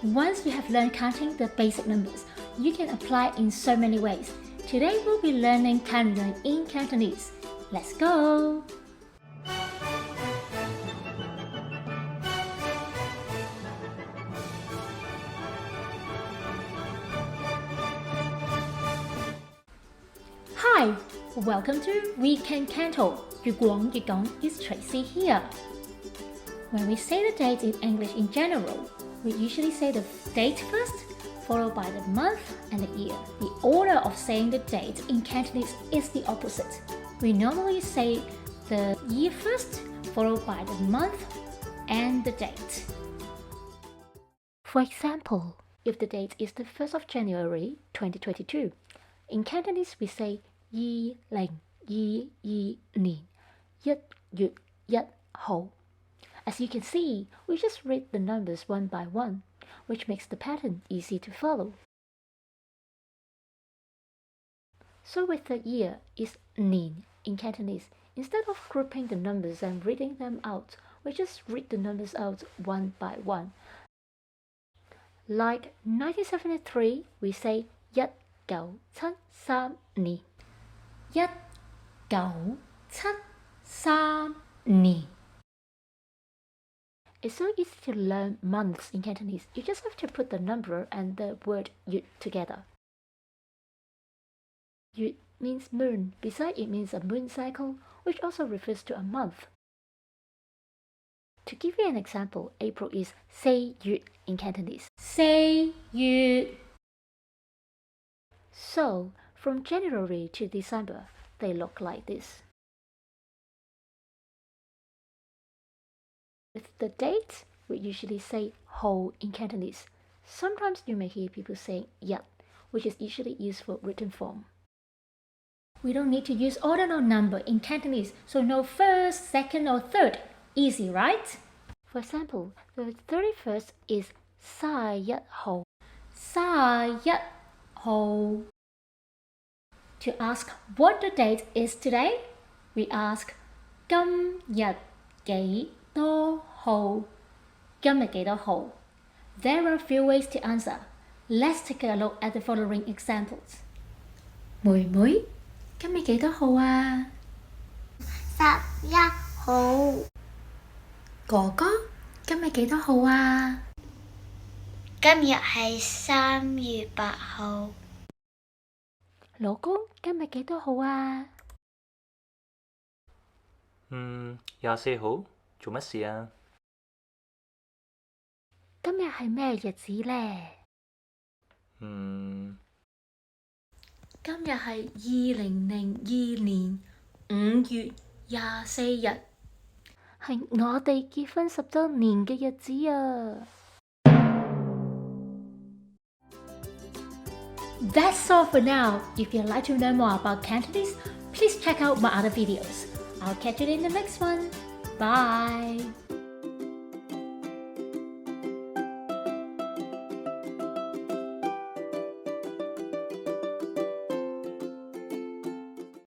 Once you have learned counting the basic numbers, you can apply in so many ways. Today we'll be learning counting in Cantonese. Let's go! Hi! Welcome to Weekend Canto. 越講越講 is Tracy here. When we say the date in English in general, we usually say the date first, followed by the month and the year. The order of saying the date in Cantonese is the opposite. We normally say the year first, followed by the month and the date. For example, if the date is the 1st of January 2022, in Cantonese we say 2022年1月1號. As you can see, we just read the numbers one by one, which makes the pattern easy to follow. So with the year is 年 in Cantonese, instead of grouping the numbers and reading them out, we just read the numbers out one by one. Like 1973, we say 1973年1973年. It's so easy to learn months in Cantonese. You just have to put the number and the word 月 together. 月 means moon. Besides, it means a moon cycle, which also refers to a month. To give you an example, April is 4月 in Cantonese. 4月. So, from January to December, they look like this. With the date, we usually say 號 in Cantonese. Sometimes you may hear people saying 日, which is usually used for written form. We don't need to use ordinal number in Cantonese, so no first, second, or third. Easy, right? For example, the 31st is 31號. 31號. To ask what the date is today, we ask 今日幾多號? 今日幾多號? There are a few ways to answer. Let's take a look at the following examples. 妹妹，今日幾多號啊？11號。哥哥，今日幾多號啊？今日係3月8號。老公，今日幾多號啊？24號，做乜事啊？今日係咩日子呢？今日係2002年5月24日，係我哋結婚10週年嘅日子啊！That's all for now. If you'd like to know more about Cantonese, please check out my other videos. I'll catch you in the next one. Bye!